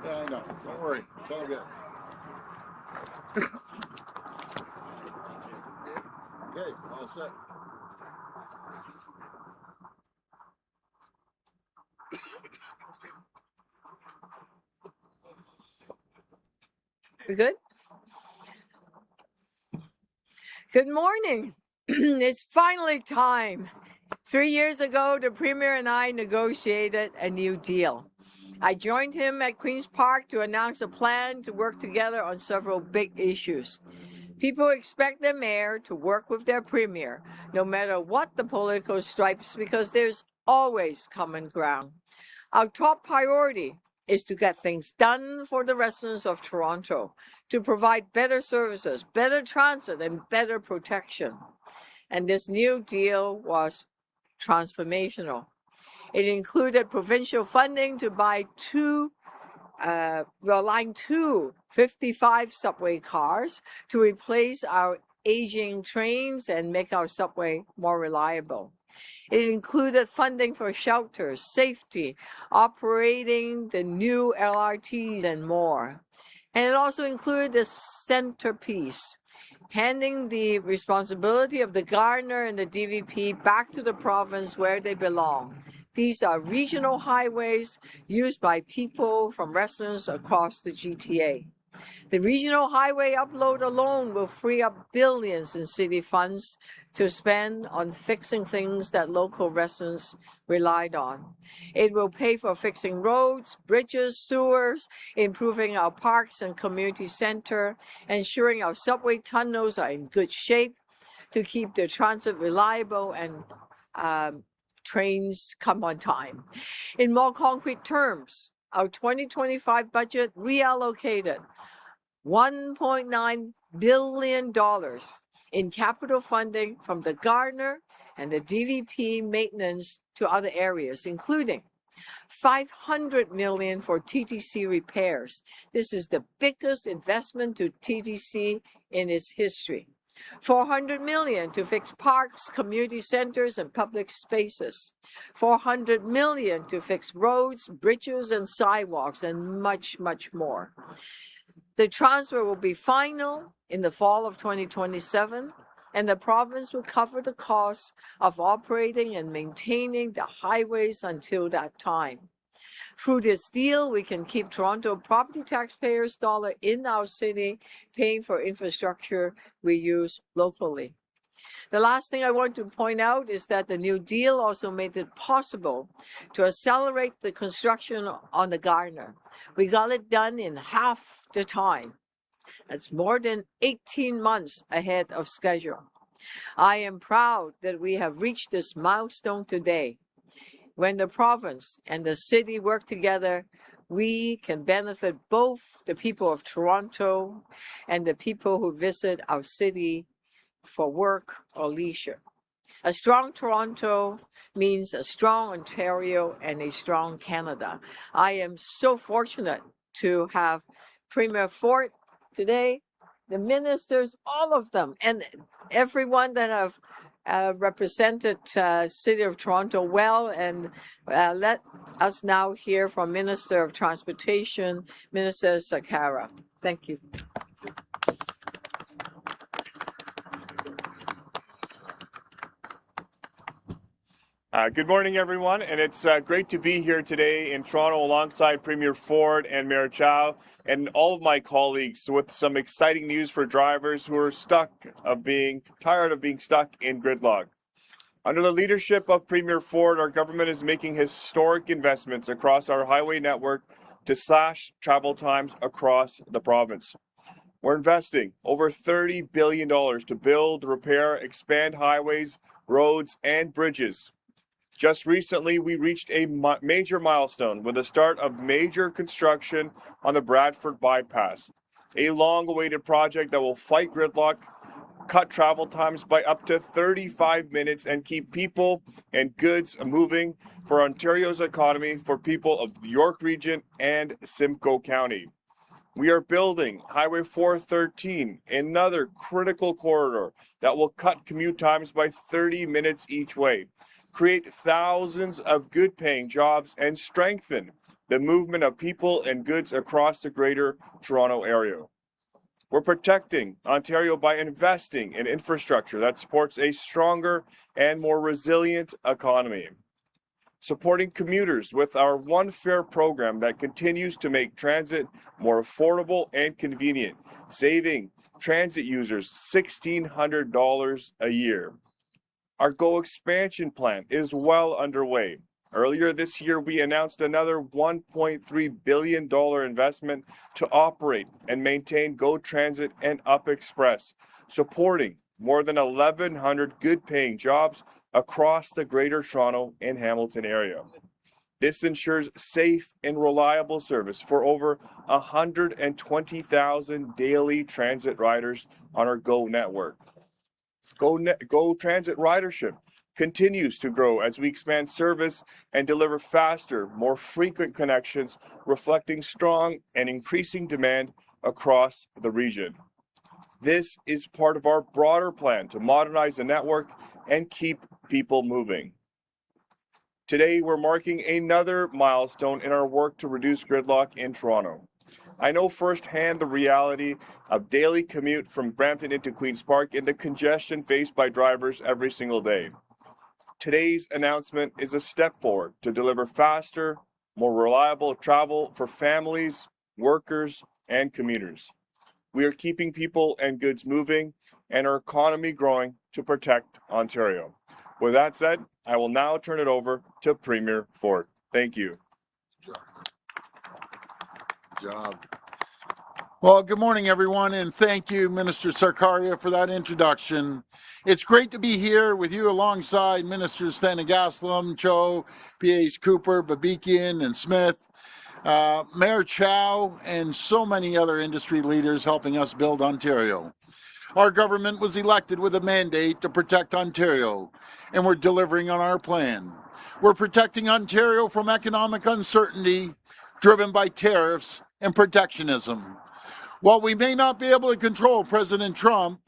Yeah, I know. Don't worry. It's all good. Okay, all set. We good? Good morning. It's finally time. 3 years ago, the Premier and I negotiated a new deal. I joined him at Queen's Park to announce a plan to work together on several big issues. People expect their mayor to work with their premier, no matter what the political stripes, because there's always common ground. Our top priority is to get things done for the residents of Toronto, to provide better services, better transit, and better protection. And this new deal was transformational. It included provincial funding to buy line 2 55 subway cars to replace our aging trains and make our subway more reliable. It included funding for shelters, safety, operating the new LRTs, and more. And it also included the centerpiece, handing the responsibility of the Gardner and the DVP back to the province where they belong. These are regional highways used by people from residents across the GTA. The regional highway upload alone will free up billions in city funds to spend on fixing things that local residents relied on. It will pay for fixing roads, bridges, sewers, improving our parks and community center, ensuring our subway tunnels are in good shape to keep the transit reliable and trains come on time. In more concrete terms, our 2025 budget reallocated $1.9 billion in capital funding from the Gardner and the DVP maintenance to other areas, including $500 million for TTC repairs. This is the biggest investment to TTC in its history. $400 million to fix parks, community centers, and public spaces. $400 million to fix roads, bridges, and sidewalks, and much, much more. The transfer will be final in the fall of 2027, and the province will cover the costs of operating and maintaining the highways until that time. Through this deal, we can keep Toronto property taxpayers' dollar in our city, paying for infrastructure we use locally. The last thing I want to point out is that the new deal also made it possible to accelerate the construction on the Gardner. We got it done in half the time. That's more than 18 months ahead of schedule. I am proud that we have reached this milestone today. When the province and the city work together, we can benefit both the people of Toronto and the people who visit our city for work or leisure. A strong Toronto means a strong Ontario and a strong Canada. I am so fortunate to have Premier Ford today, the ministers, all of them, and everyone that have represented City of Toronto well. And let us now hear from Minister of Transportation, Minister Sarkaria. Thank you. Good morning, everyone, and it's great to be here today in Toronto alongside Premier Ford and Mayor Chow and all of my colleagues with some exciting news for drivers who are tired of being stuck in gridlock. Under the leadership of Premier Ford, our government is making historic investments across our highway network to slash travel times across the province. We're investing over $30 billion to build, repair, expand highways, roads, and bridges. Just recently, we reached a major milestone with the start of major construction on the Bradford Bypass, a long-awaited project that will fight gridlock, cut travel times by up to 35 minutes, and keep people and goods moving for Ontario's economy for people of the York Region and Simcoe County. We are building Highway 413, another critical corridor that will cut commute times by 30 minutes each way, create thousands of good-paying jobs, and strengthen the movement of people and goods across the Greater Toronto Area. We're protecting Ontario by investing in infrastructure that supports a stronger and more resilient economy. Supporting commuters with our One Fare program that continues to make transit more affordable and convenient, saving transit users $1,600 a year. Our GO expansion plan is well underway. Earlier this year, we announced another $1.3 billion investment to operate and maintain GO Transit and Up Express, supporting more than 1,100 good-paying jobs across the Greater Toronto and Hamilton area. This ensures safe and reliable service for over 120,000 daily transit riders on our GO network. GO Transit ridership continues to grow as we expand service and deliver faster, more frequent connections, reflecting strong and increasing demand across the region. This is part of our broader plan to modernize the network and keep people moving. Today, we're marking another milestone in our work to reduce gridlock in Toronto. I know firsthand the reality of daily commute from Brampton into Queen's Park and the congestion faced by drivers every single day. Today's announcement is a step forward to deliver faster, more reliable travel for families, workers, and commuters. We are keeping people and goods moving and our economy growing to protect Ontario. With that said, I will now turn it over to Premier Ford. Thank you. Good job. Well, good morning, everyone, and thank you, Minister Sarkaria, for that introduction. It's great to be here with you alongside Ministers Thanigasalam, Chow, PAs Cooper, Babikian, and Smith, Mayor Chow, and so many other industry leaders helping us build Ontario. Our government was elected with a mandate to protect Ontario, and we're delivering on our plan. We're protecting Ontario from economic uncertainty driven by tariffs and protectionism. While we may not be able to control President Trump,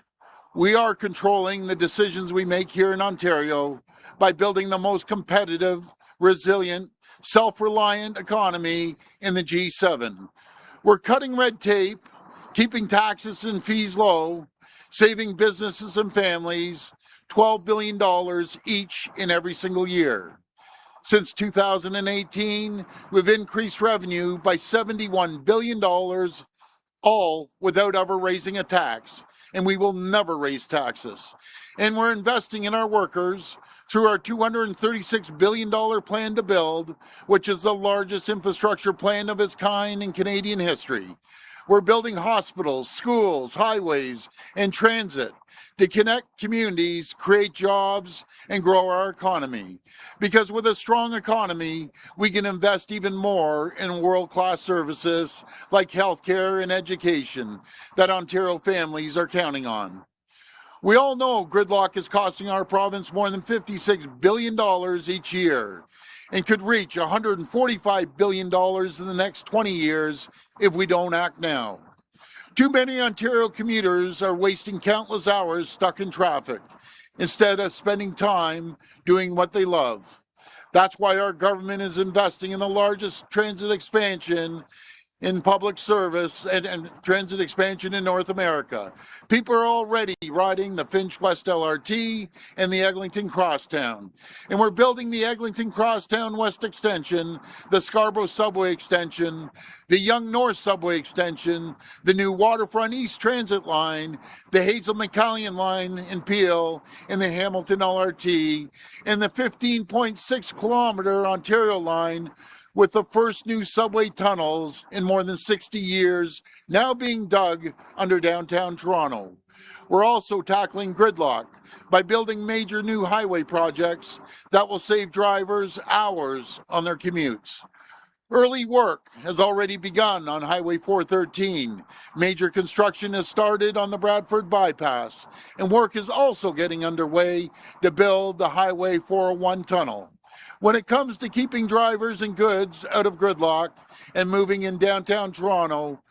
we are controlling the decisions we make here in Ontario by building the most competitive, resilient, self-reliant economy in the G7. We're cutting red tape, keeping taxes and fees low, saving businesses and families $12 billion each and every single year. Since 2018, we've increased revenue by $71 billion, all without ever raising a tax, and we will never raise taxes. And we're investing in our workers through our $236 billion plan to build, which is the largest infrastructure plan of its kind in Canadian history. We're building hospitals, schools, highways, and transit to connect communities, create jobs, and grow our economy. Because with a strong economy, we can invest even more in world-class services like healthcare and education that Ontario families are counting on. We all know gridlock is costing our province more than $56 billion each year and could reach $145 billion in the next 20 years if we don't act now. Too many Ontario commuters are wasting countless hours stuck in traffic instead of spending time doing what they love. That's why our government is investing in the largest transit expansion in public service and transit expansion in North America. People are already riding the Finch West LRT and the Eglinton Crosstown. And we're building the Eglinton Crosstown West Extension, the Scarborough Subway Extension, the Yonge North Subway Extension, the new Waterfront East Transit Line, the Hazel-McCallion Line in Peel, and the Hamilton LRT, and the 15.6-kilometer Ontario Line, with the first new subway tunnels in more than 60 years now being dug under downtown Toronto. We're also tackling gridlock by building major new highway projects that will save drivers hours on their commutes. Early work has already begun on Highway 413. Major construction has started on the Bradford Bypass, and work is also getting underway to build the Highway 401 tunnel. When it comes to keeping drivers and goods out of gridlock and moving in downtown Toronto,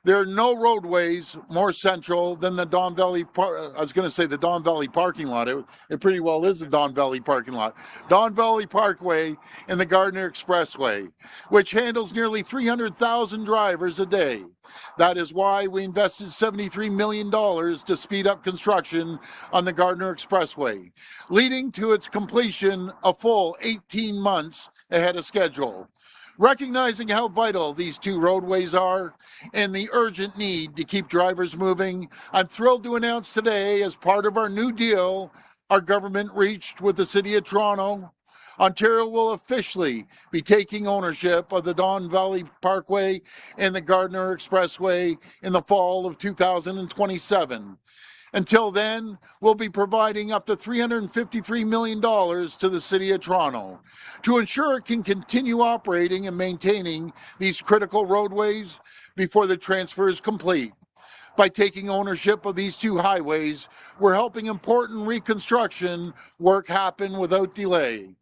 There are no roadways more central than the Don Valley, I was going to say the Don Valley parking lot. It pretty well is the Don Valley parking lot. Don Valley Parkway and the Gardner Expressway, which handles nearly 300,000 drivers a day. That is why we invested $73 million to speed up construction on the Gardner Expressway, leading to its completion a full 18 months ahead of schedule. Recognizing how vital these two roadways are and the urgent need to keep drivers moving, I'm thrilled to announce today, as part of our new deal our government reached with the City of Toronto, Ontario will officially be taking ownership of the Don Valley Parkway and the Gardner Expressway in the fall of 2027. Until then, we'll be providing up to $353 million to the City of Toronto to ensure it can continue operating and maintaining these critical roadways before the transfer is complete. By taking ownership of these two highways, we're helping important reconstruction work happen without delay,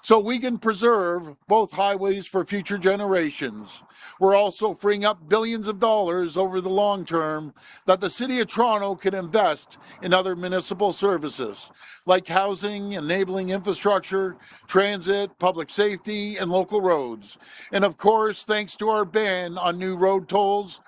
so we can preserve both highways for future generations. We're also freeing up billions of dollars over the long term that the City of Toronto can invest in other municipal services like housing, enabling infrastructure, transit, public safety, and local roads. And of course, thanks to our ban on new road tolls,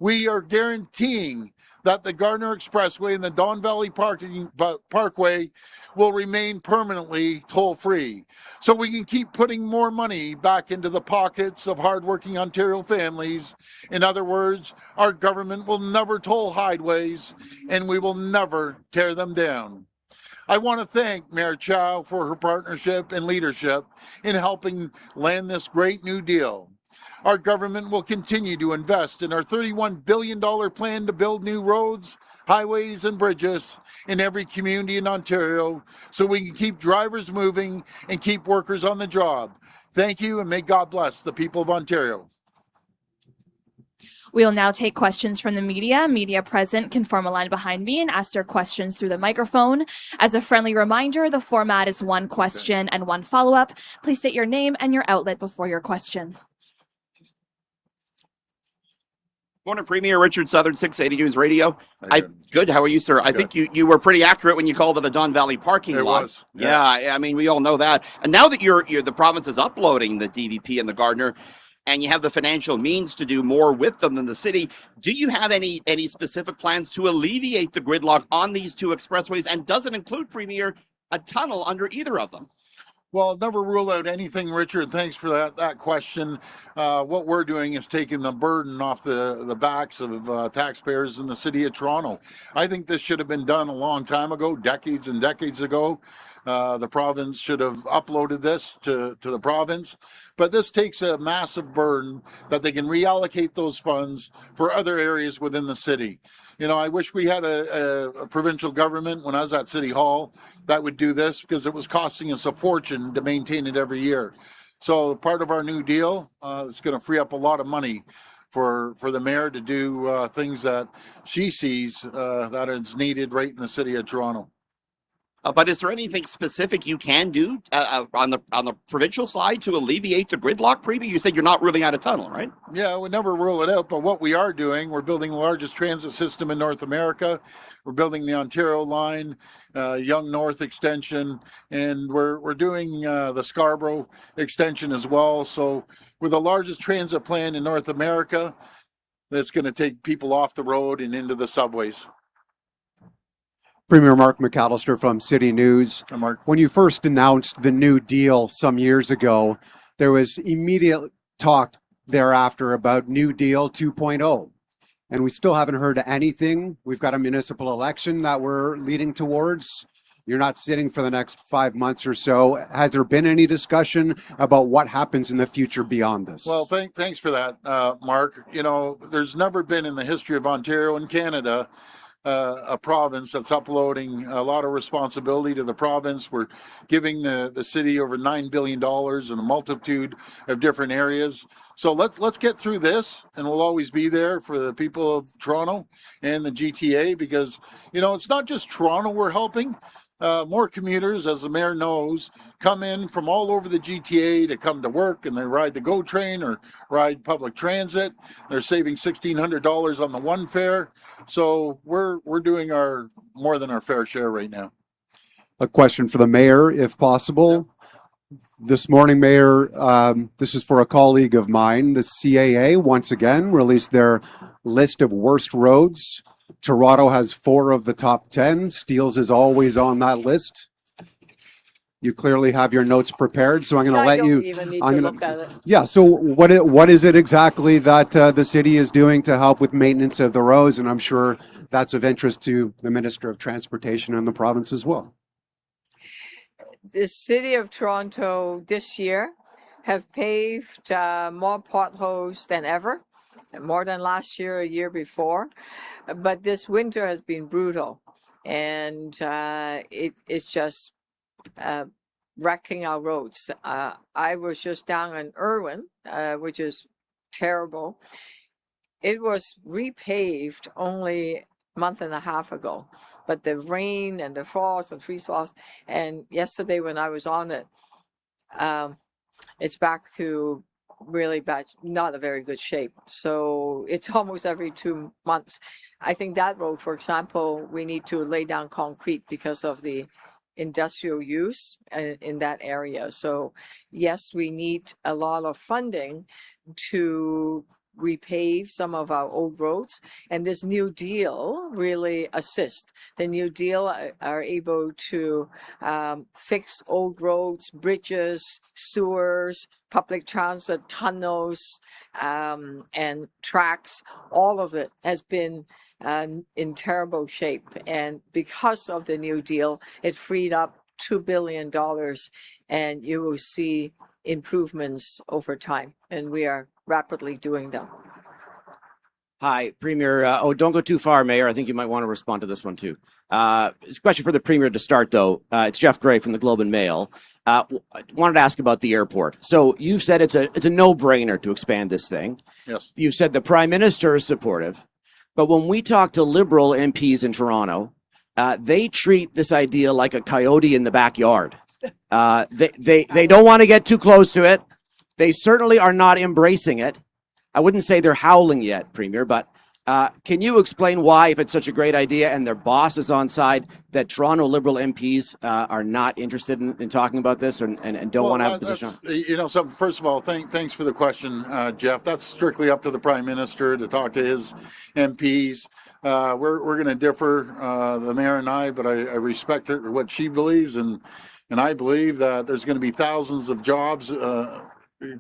we are guaranteeing that the Gardner Expressway and the Don Valley Parkway will remain permanently toll-free, so we can keep putting more money back into the pockets of hardworking Ontario families. In other words, our government will never toll highways, and we will never tear them down. I want to thank Mayor Chow for her partnership and leadership in helping land this great new deal. Our government will continue to invest in our $31 billion plan to build new roads, highways, and bridges in every community in Ontario so we can keep drivers moving and keep workers on the job. Thank you, and may God bless the people of Ontario. We'll now take questions from the media. Media present can form a line behind me and ask their questions through the microphone. As a friendly reminder, the format is one question and one follow-up. Please state your name and your outlet before your question. Morning, Premier Richard Southern 680 News Radio. Good. How are you, sir? I Good. think you were pretty accurate when you called it a Don Valley parking It lot. was. Yeah. I mean, we all know that. And now that you're the province is uploading the DVP and the Gardner, and you have the financial means to do more with them than the city, do you have any specific plans to alleviate the gridlock on these two expressways? And does it include, Premier, a tunnel under either of them? Well, never rule out anything, Richard. Thanks for that question. What we're doing is taking the burden off the backs of taxpayers in the City of Toronto. I think this should have been done a long time ago, decades and decades ago. The province should have uploaded this to the province. But this takes a massive burden that they can reallocate those funds for other areas within the city. You know, I wish we had a provincial government when I was at City Hall that would do this, because it was costing us a fortune to maintain it every year. So part of our new deal, it's going to free up a lot of money for the mayor to do things that she sees that is needed right in the City of Toronto. But is there anything specific you can do on the provincial side to alleviate the gridlock, Premier? You said you're not ruling out a tunnel, right? Yeah, we never rule it out, but what we are doing, we're building the largest transit system in North America. We're building the Ontario line, Yonge North extension, and we're doing the Scarborough extension as well. So we're the largest transit plan in North America that's going to take people off the road and into the subways. Premier Mark McAllister from City News. Hi, Mark. When you first announced the new deal some years ago, there was immediate talk thereafter about New Deal 2.0. And we still haven't heard anything. We've got a municipal election that we're leading towards. You're not sitting for the next 5 months or so. Has there been any discussion about what happens in the future beyond this? Well, thanks for that, Mark. You know, there's never been in the history of Ontario and Canada a province that's uploading a lot of responsibility to the province. We're giving the city over $9 billion in a multitude of different areas. So let's get through this, and we'll always be there for the people of Toronto and the GTA, because, you know, it's not just Toronto we're helping. more commuters, as the mayor knows, come in from all over the GTA to come to work, and they ride the GO train or ride public transit. They're saving $1,600 on the one fare. So we're doing our more than our fair share right now. A question for the mayor, if possible. This morning, Mayor, this is for a colleague of mine. The CAA, once again, released their list of worst roads. Toronto has 4 of the top 10. Steeles is always on that list. You clearly have your notes prepared, so I'm going to let you. Even need I'm to gonna, look at it. Yeah. So what is it exactly that the city is doing to help with maintenance of the roads? And I'm sure that's of interest to the Minister of Transportation and the province as well. The city of Toronto this year have paved more potholes than ever, more than last year, a year before. But this winter has been brutal, and it's just wrecking our roads. I was just down in Irwin, which is terrible. It was repaved only a month and a half ago, but the rain and the frost and freeze-frost, and yesterday when I was on it, it's back to really bad, not a very good shape. So it's almost every 2 months. I think that road, for example, we need to lay down concrete because of the industrial use in that area. So yes, we need a lot of funding to repave some of our old roads, and this new deal really assists. The new deal are able to fix old roads, bridges, sewers, public transit, tunnels, and tracks. All of it has been in terrible shape, and because of the new deal, it freed up $2 billion, and you will see improvements over time, and we are rapidly doing them. Hi, Premier. Don't go too far, Mayor. I think you might want to respond to this one too. It's a question for the Premier to start, though. It's Jeff Gray from the Globe and Mail. I wanted to ask about the airport. So you've said it's a no-brainer to expand this thing. Yes. You've said the Prime Minister is supportive, but when we talk to Liberal MPs in Toronto, they treat this idea like a coyote in the backyard. They don't want to get too close to it. They certainly are not embracing it. I wouldn't say they're howling yet, Premier, but can you explain why, if it's such a great idea and their boss is on side, that Toronto Liberal MPs are not interested in talking about this and don't want to have a position on it? You know, so first of all, thanks for the question, Jeff. That's strictly up to the Prime Minister to talk to his MPs. We're going to differ, the mayor and I, but I respect what she believes, and I believe that there's going to be thousands of jobs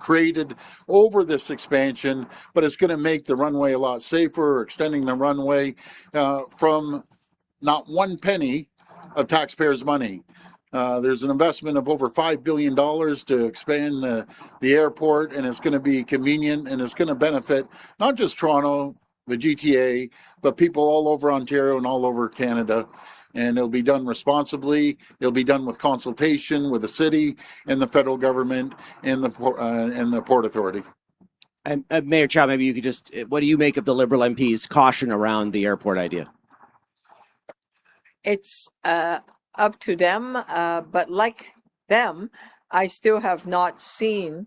created over this expansion, but it's going to make the runway a lot safer, extending the runway from not one penny of taxpayers' money. There's an investment of over $5 billion to expand the airport, and it's going to be convenient, and it's going to benefit not just Toronto, the GTA, but people all over Ontario and all over Canada. And it'll be done responsibly. It'll be done with consultation with the city and the federal government and the Port Authority. And Mayor Chow, maybe you could just, what do you make of the Liberal MP's caution around the airport idea? It's up to them, but like them, I still have not seen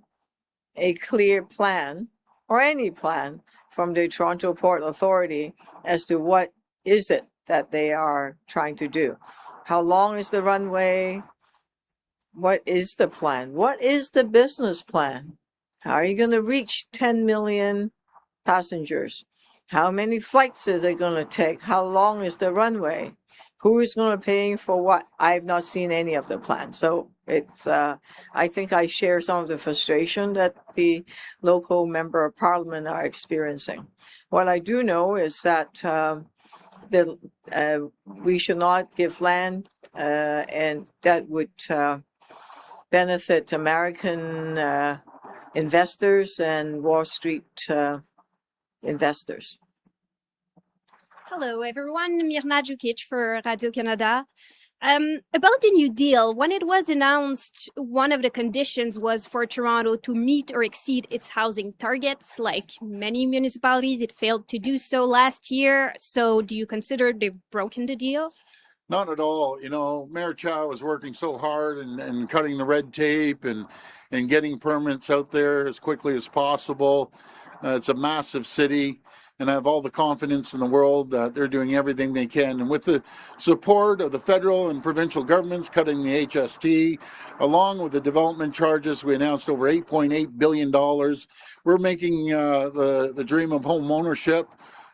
a clear plan or any plan from the Toronto Port Authority as to what is it that they are trying to do. How long is the runway? What is the plan? What is the business plan? How are you going to reach 10 million passengers? How many flights is it going to take? How long is the runway? Who is going to pay for what? I've not seen any of the plans. So it's, I think I share some of the frustration that the local member of parliament are experiencing. What I do know is that we should not give land, and that would benefit American investors and Wall Street investors. Hello, everyone. Mirna Jukic for Radio-Canada. About the New Deal, when it was announced, one of the conditions was for Toronto to meet or exceed its housing targets. Like many municipalities, it failed to do so last year. So do you consider they've broken the deal? Not at all. You know, Mayor Chow is working so hard and cutting the red tape and getting permits out there as quickly as possible. It's a massive city, and I have all the confidence in the world that they're doing everything they can. And with the support of the federal and provincial governments cutting the HST, along with the development charges, we announced over $8.8 billion. We're making the dream of home ownership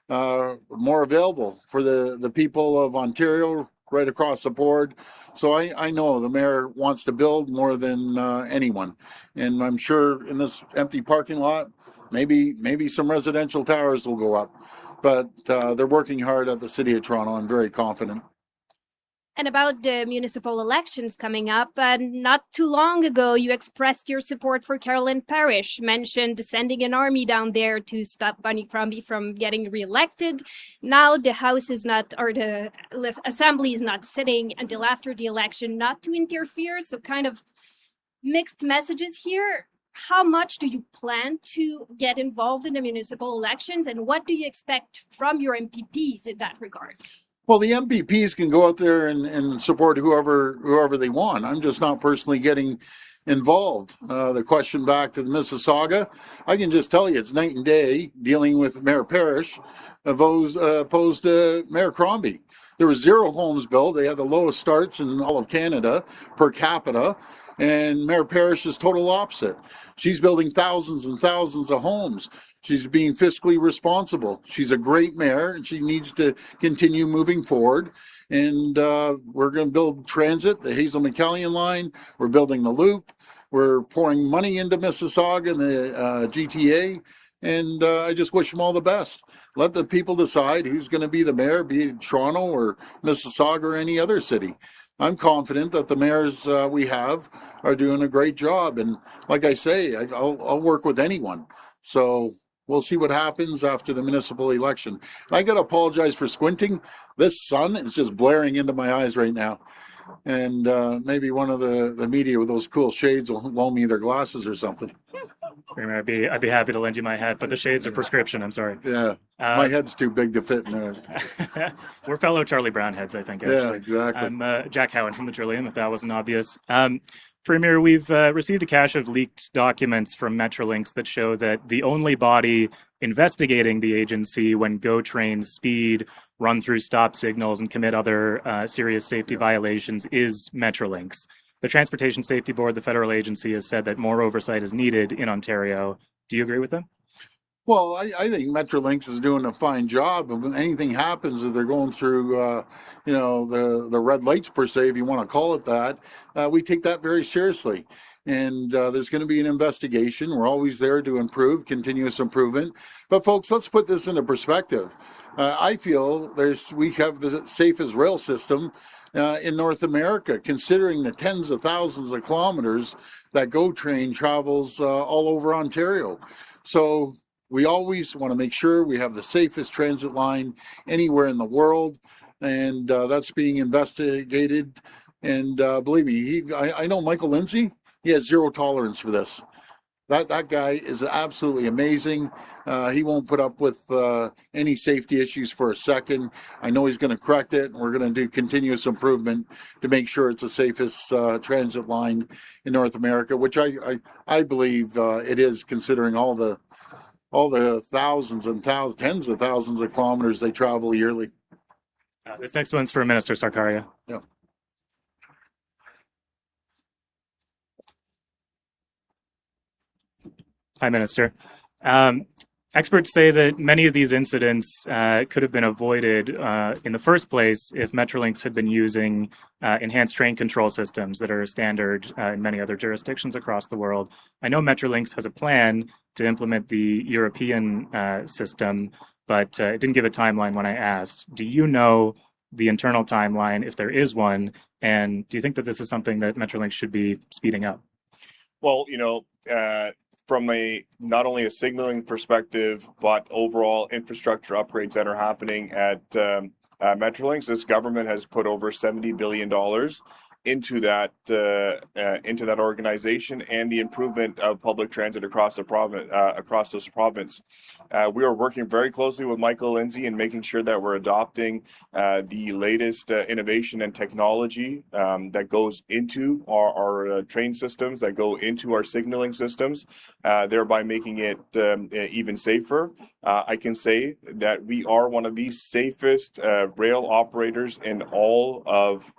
more available for the people of Ontario right across the board. So I know the mayor wants to build more than anyone. And I'm sure in this empty parking lot, maybe some residential towers will go up. But they're working hard at the City of Toronto. I'm very confident. And about the municipal elections coming up, not too long ago, you expressed your support for Carolyn Parish, mentioned sending an army down there to stop Bonnie Crombie from getting reelected. Now the House is not, or the Assembly is not sitting until after the election, not to interfere. So kind of mixed messages here. How much do you plan to get involved in the municipal elections, and what do you expect from your MPPs in that regard? Well, the MPPs can go out there and support whoever they want. I'm just not personally getting involved. The question back to the Mississauga, I can just tell you it's night and day dealing with Mayor Parish opposed to Mayor Crombie. There were 0 homes built. They had the lowest starts in all of Canada per capita. And Mayor Parish is total opposite. She's building thousands and thousands of homes. She's being fiscally responsible. She's a great mayor, and she needs to continue moving forward. And we're going to build transit, the Hazel McCallion line. We're building the loop. We're pouring money into Mississauga and the GTA. And I just wish them all the best. Let the people decide who's going to be the mayor, be it Toronto or Mississauga or any other city. I'm confident that the mayors we have are doing a great job. And like I say, I'll work with anyone. So we'll see what happens after the municipal election. I got to apologize for squinting. This sun is just blaring into my eyes right now. And maybe one of the media with those cool shades will loan me their glasses or something. Premier, I'd be happy to lend you my hat, but the shades are prescription. I'm sorry. Yeah, my head's too big to fit in there. We're fellow Charlie Brown heads, I think. Actually. Yeah, exactly. I'm Jack Howan from the Trillium, if that wasn't obvious. Premier, we've received a cache of leaked documents from Metrolinx that show that the only body investigating the agency when GO trains speed, run through stop signals, and commit other serious safety violations is Metrolinx. The Transportation Safety Board, the federal agency, has said that more oversight is needed in Ontario. Do you agree with them? Well, I think Metrolinx is doing a fine job. And when anything happens, if they're going through, the red lights per se, if you want to call it that, we take that very seriously. And there's going to be an investigation. We're always there to improve, continuous improvement. But folks, let's put this into perspective. I feel we have the safest rail system in North America, considering the tens of thousands of kilometers that GO train travels all over Ontario. So we always want to make sure we have the safest transit line anywhere in the world, and that's being investigated. And believe me, I know Michael Lindsay. He has zero tolerance for this. That guy is absolutely amazing. He won't put up with any safety issues for a second. I know he's going to correct it, and we're going to do continuous improvement to make sure it's the safest transit line in North America, which I believe it is, considering all the thousands and tens of thousands of kilometers they travel yearly. This next one's for Minister Sarkaria. Yeah. Hi, Minister. Experts say that many of these incidents could have been avoided in the first place if Metrolinx had been using enhanced train control systems that are standard in many other jurisdictions across the world. I know Metrolinx has a plan to implement the European system, but it didn't give a timeline when I asked. Do you know the internal timeline, if there is one, and do you think that this is something that Metrolinx should be speeding up? Well, from not only a signaling perspective, but overall infrastructure upgrades that are happening at Metrolinx, this government has put over $70 billion into that organization and the improvement of public transit across the province. We are working very closely with Michael Lindsay in making sure that we're adopting the latest innovation and technology that goes into our train systems, that go into our signaling systems, thereby making it even safer. I can say that we are one of the safest rail operators in all of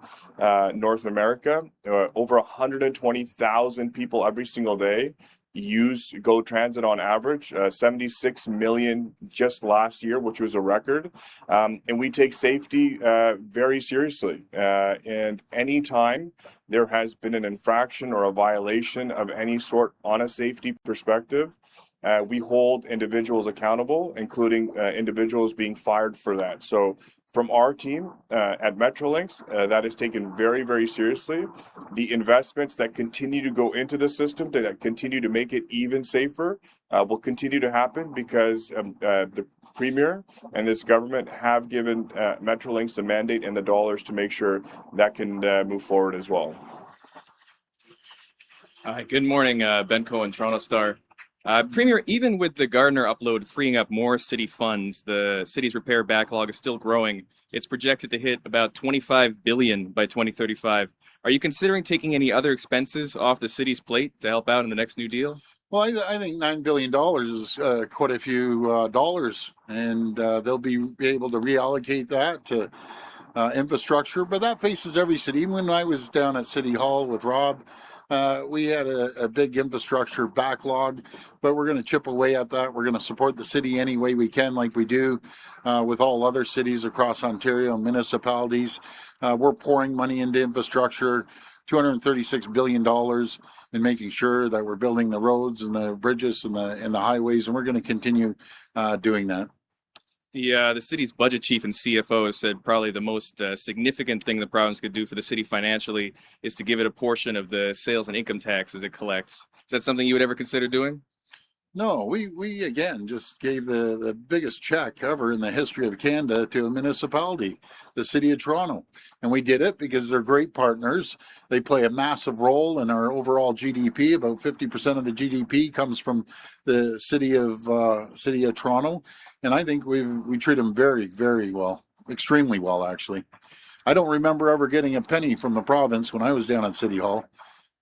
North America. Over 120,000 people every single day use GO Transit on average, 76 million just last year, which was a record. And we take safety very seriously. And anytime there has been an infraction or a violation of any sort on a safety perspective, we hold individuals accountable, including individuals being fired for that. So from our team at Metrolinx, that is taken very, very seriously. The investments that continue to go into the system, that continue to make it even safer, will continue to happen because the Premier and this government have given Metrolinx the mandate and the dollars to make sure that can move forward as well. Hi, good morning, Ben Cohen, Toronto Star. Premier, even with the Gardner upload freeing up more city funds, the city's repair backlog is still growing. It's projected to hit about $25 billion by 2035. Are you considering taking any other expenses off the city's plate to help out in the next New Deal? Well, I think $9 billion is quite a few dollars, and they'll be able to reallocate that to infrastructure. But that faces every city. Even when I was down at City Hall with Rob, we had a big infrastructure backlog, but we're going to chip away at that. We're going to support the city any way we can, like we do with all other cities across Ontario and municipalities. We're pouring money into infrastructure, $236 billion, in making sure that we're building the roads and the bridges and the highways, and we're going to continue doing that. The city's budget chief and CFO has said probably the most significant thing the province could do for the city financially is to give it a portion of the sales and income taxes it collects. Is that something you would ever consider doing? No, we again just gave the biggest check ever in the history of Canada to a municipality, the City of Toronto. And we did it because they're great partners. They play a massive role in our overall GDP. About 50% of the GDP comes from the City of Toronto. And I think we treat them very, very well, extremely well, actually. I don't remember ever getting a penny from the province when I was down at City Hall.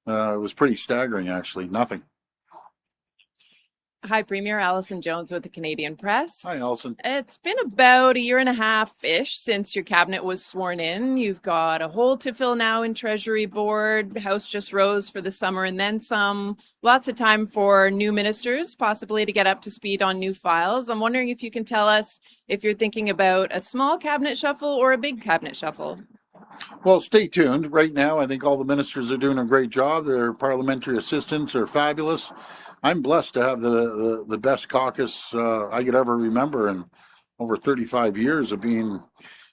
It was pretty staggering, actually. Nothing. Hi, Premier. Alison Jones with the Canadian Press. Hi, Alison. It's been about a year and a half-ish since your cabinet was sworn in. You've got a hole to fill now in Treasury Board. House just rose for the summer and then some. Lots of time for new ministers, possibly to get up to speed on new files. I'm wondering if you can tell us if you're thinking about a small cabinet shuffle or a big cabinet shuffle. Well, stay tuned. Right now, I think all the ministers are doing a great job. Their parliamentary assistants are fabulous. I'm blessed to have the best caucus I could ever remember in over 35 years of being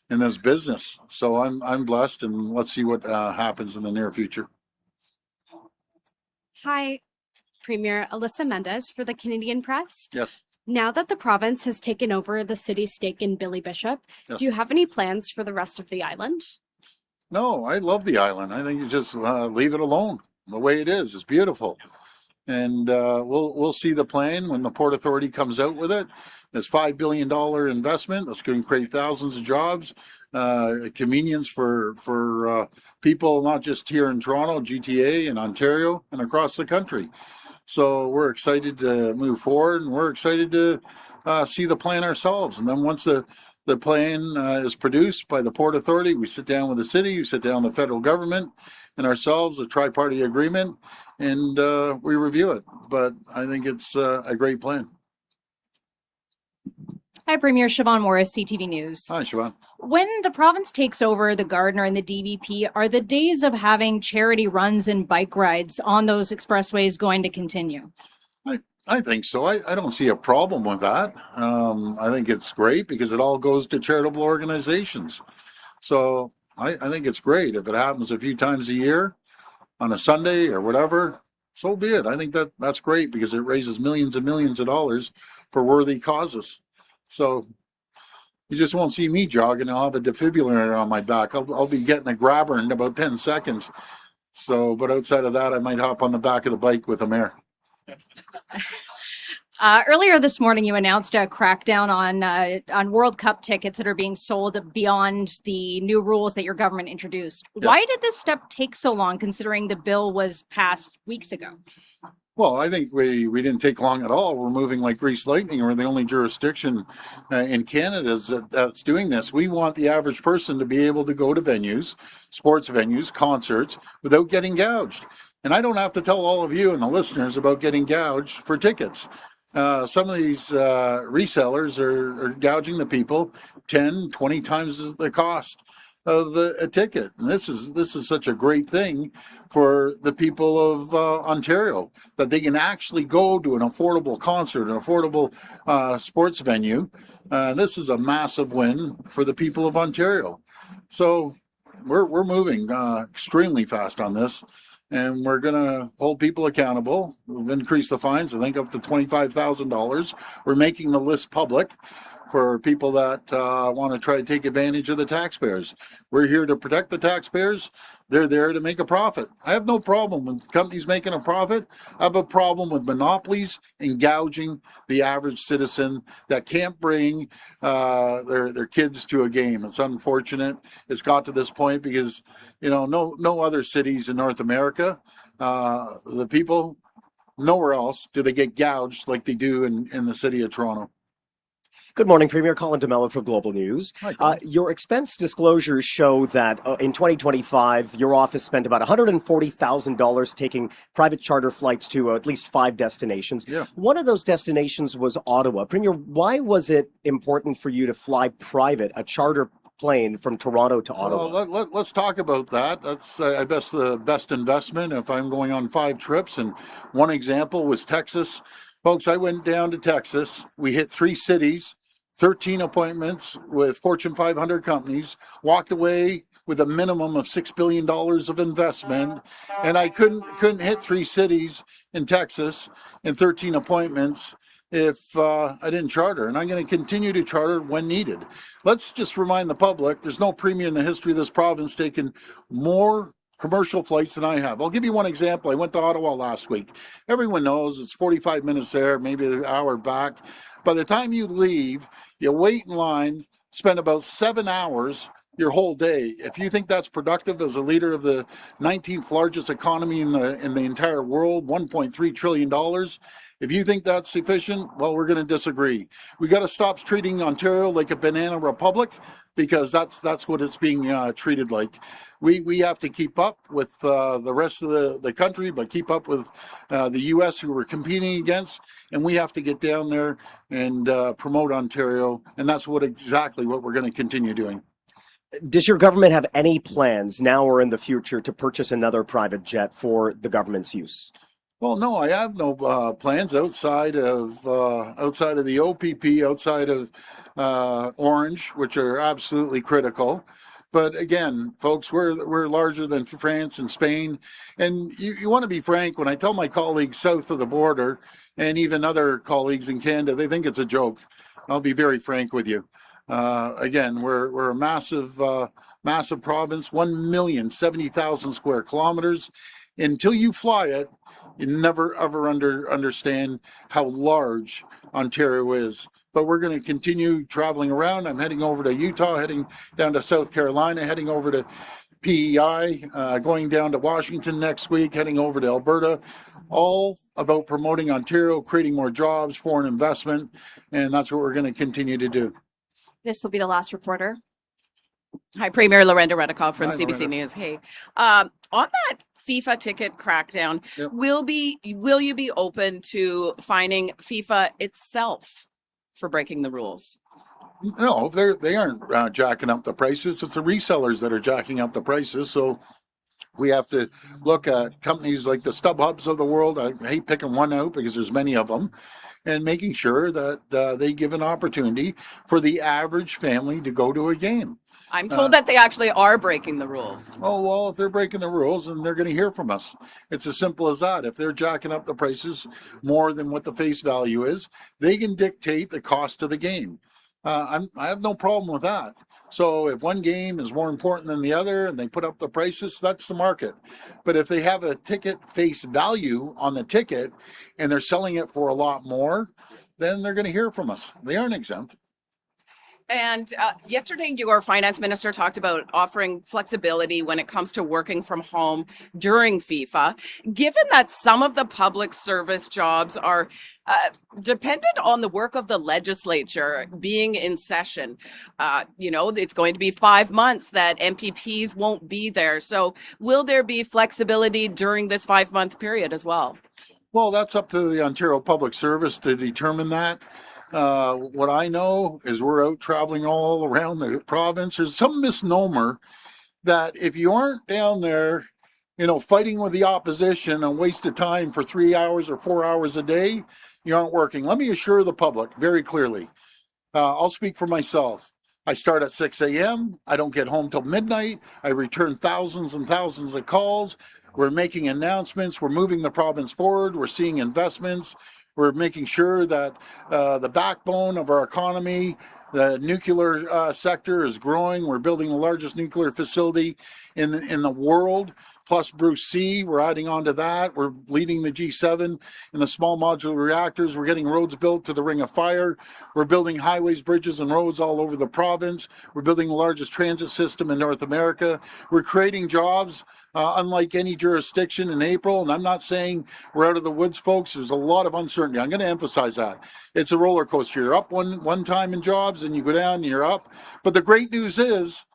in this business. So I'm blessed, and let's see what happens in the near future. Hi, Premier. Alyssa Mendez for the Canadian Press. Yes. Now that the province has taken over the city's stake in Billy Bishop, Yes. do you have any plans for the rest of the island? No, I love the island. I think you just leave it alone the way it is. It's beautiful. And we'll see the plan when the Port Authority comes out with it. It's $5 billion investment that's going to create thousands of jobs, convenience for people, not just here in Toronto, GTA and Ontario and across the country. So we're excited to move forward, and we're excited to see the plan ourselves. And then once the plan is produced by the Port Authority, we sit down with the city, we sit down with the federal government and ourselves, a tri-party agreement, and we review it. But I think it's a great plan. Hi, Premier. Siobhan Morris, CTV News. Hi, Siobhan. When the province takes over the Gardner and the DVP, are the days of having charity runs and bike rides on those expressways going to continue? I think so. I don't see a problem with that. I think it's great because it all goes to charitable organizations. So I think it's great. If it happens a few times a year on a Sunday or whatever, so be it. I think that's great because it raises millions and millions of dollars for worthy causes. So, You just won't see me jogging. I'll have a defibrillator on my back. I'll be getting a grabber in about 10 seconds. So, but outside of that, I might hop on the back of the bike with a mare. Earlier this morning, you announced a crackdown on World Cup tickets that are being sold beyond the new rules that your government introduced. Yes. Why did this step take so long, considering the bill was passed weeks ago? Well, I think we didn't take long at all. We're moving like grease lightning. We're the only jurisdiction in Canada that's doing this. We want the average person to be able to go to venues, sports venues, concerts, without getting gouged. And I don't have to tell all of you and the listeners about getting gouged for tickets. Some of these resellers are gouging the people 10, 20 times the cost of a ticket. And this is such a great thing for the people of Ontario, that they can actually go to an affordable concert, an affordable sports venue. This is a massive win for the people of Ontario. So we're moving extremely fast on this. And we're going to hold people accountable. We've increased the fines, I think, up to $25,000. We're making the list public for people that want to try to take advantage of the taxpayers. We're here to protect the taxpayers. They're there to make a profit. I have no problem with companies making a profit. I have a problem with monopolies and gouging the average citizen that can't bring their kids to a game. It's unfortunate. It's got to this point because, no other cities in North America, the people, nowhere else do they get gouged like they do in the city of Toronto. Good morning, Premier. Colin DeMello for Global News. Hi, your expense disclosures show that in 2025, your office spent about $140,000 taking private charter flights to at least 5 destinations. Yeah. One of those destinations was Ottawa. Premier, why was it important for you to fly private, a charter plane from Toronto to Ottawa? Well, let's talk about that. That's, I guess, the best investment if I'm going on 5 trips. And one example was Texas. Folks, I went down to Texas. We hit 3 cities. 13 appointments with Fortune 500 companies, walked away with a minimum of $6 billion of investment, and I couldn't hit 3 cities in Texas and 13 appointments if I didn't charter, and I'm going to continue to charter when needed. Let's just remind the public, there's no premier in the history of this province taking more commercial flights than I have. I'll give you one example. I went to Ottawa last week. Everyone knows it's 45 minutes there, maybe an hour back. By the time you leave, you wait in line, spend about 7 hours your whole day. If you think that's productive as a leader of the 19th largest economy in the entire world, $1.3 trillion, if you think that's efficient, well, we're going to disagree. We got to stop treating Ontario like a banana republic, because that's what it's being treated like. We have to keep up with the rest of the country, but keep up with the U.S. who we're competing against, and we have to get down there and promote Ontario, and that's exactly what we're going to continue doing. Does your government have any plans now or in the future to purchase another private jet for the government's use? Well, no, I have no plans outside of the OPP, outside of Orange, which are absolutely critical. But again, folks, we're larger than France and Spain. And you want to be frank, when I tell my colleagues south of the border and even other colleagues in Canada, they think it's a joke. I'll be very frank with you. Again, we're a massive province, 1,070,000 square kilometers. Until you fly it, you never ever understand how large Ontario is. But we're going to continue traveling around. I'm heading over to Utah, heading down to South Carolina, heading over to PEI, going down to Washington next week, heading over to Alberta, all about promoting Ontario, creating more jobs, foreign investment, and that's what we're going to continue to do. This will be the last reporter. Hi, Premier Lorenda Redikoff from Hi, CBC Lorenda. News. Hey, on that FIFA ticket crackdown, Yep. will you be open to fining FIFA itself for breaking the rules? No, they aren't jacking up the prices. It's the resellers that are jacking up the prices. So we have to look at companies like the StubHubs of the world. I hate picking one out because there's many of them, and making sure that they give an opportunity for the average family to go to a game. I'm told that they actually are breaking the rules. Oh, well, if they're breaking the rules, then they're going to hear from us. It's as simple as that. If they're jacking up the prices more than what the face value is, they can dictate the cost of the game. I have no problem with that. So if one game is more important than the other and they put up the prices, that's the market. But if they have a ticket face value on the ticket and they're selling it for a lot more, then they're going to hear from us. They aren't exempt. And yesterday, your finance minister talked about offering flexibility when it comes to working from home during FIFA. Given that some of the public service jobs are dependent on the work of the legislature being in session, it's going to be 5 months that MPPs won't be there. So will there be flexibility during this 5-month period as well? Well, that's up to the Ontario Public Service to determine that. What I know is we're out traveling all around the province. There's some misnomer that if you aren't down there, fighting with the opposition and wasted time for 3 hours or 4 hours a day, you aren't working. Let me assure the public very clearly. I'll speak for myself. I start at 6 a.m. I don't get home till midnight. I return thousands and thousands of calls. We're making announcements. We're moving the province forward. We're seeing investments. We're making sure that the backbone of our economy, the nuclear sector, is growing. We're building the largest nuclear facility in the world, plus Bruce C. We're adding on to that. We're leading the G7 in the small modular reactors. We're getting roads built to the Ring of Fire. We're building highways, bridges, and roads all over the province. We're building the largest transit system in North America. We're creating jobs unlike any jurisdiction in April. And I'm not saying we're out of the woods, folks. There's a lot of uncertainty. I'm going to emphasize that. It's a roller coaster. You're up one time in jobs and you go down and you're up. But the great news is,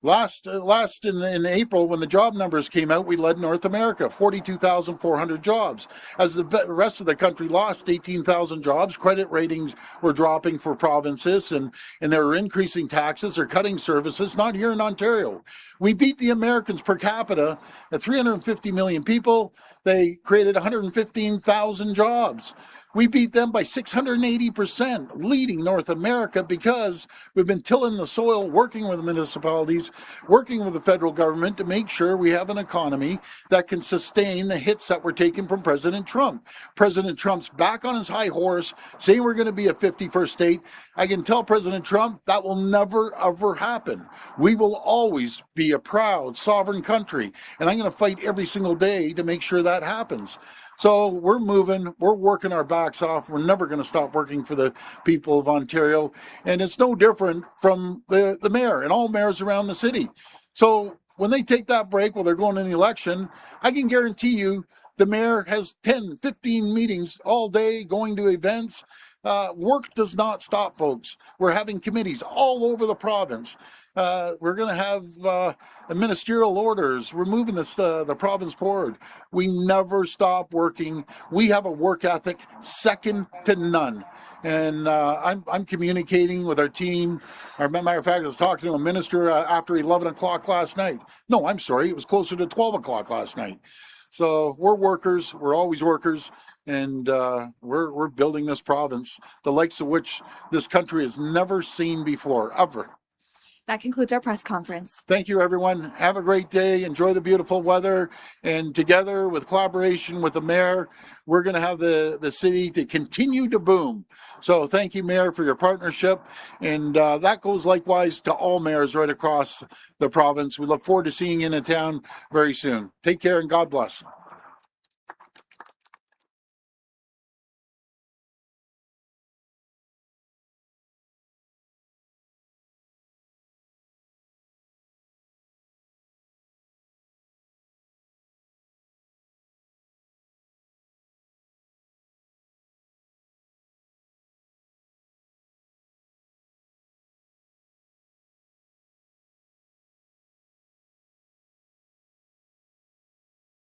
Last in April, when the job numbers came out, we led North America, 42,400 jobs. As the rest of the country lost 18,000 jobs, credit ratings were dropping for provinces, and they were increasing taxes or cutting services, not here in Ontario. We beat the Americans per capita at 350 million people. They created 115,000 jobs. We beat them by 680%, leading North America because we've been tilling the soil, working with the municipalities, working with the federal government to make sure we have an economy that can sustain the hits that were taken from President Trump. President Trump's back on his high horse, saying we're going to be a 51st state. I can tell President Trump that will never, ever happen. We will always be a proud, sovereign country, and I'm going to fight every single day to make sure that happens. So we're moving, we're working our backs off. We're never going to stop working for the people of Ontario. And it's no different from the mayor and all mayors around the city. So when they take that break while they're going in the election, I can guarantee you the mayor has 10, 15 meetings all day, going to events. Work does not stop, folks. We're having committees all over the province. We're going to have ministerial orders. We're moving the province forward. We never stop working. We have a work ethic second to none. And I'm communicating with our team. As a matter of fact, I was talking to a minister after 11 o'clock last night. No, I'm sorry. It was closer to 12 o'clock last night. So we're workers. We're always workers. And we're building this province, the likes of which this country has never seen before, ever. That concludes our press conference. Thank you, everyone. Have a great day. Enjoy the beautiful weather. And together, with collaboration with the mayor, we're going to have the city to continue to boom. So thank you, Mayor, for your partnership. And that goes likewise to all mayors right across the province. We look forward to seeing you in town very soon. Take care and God bless.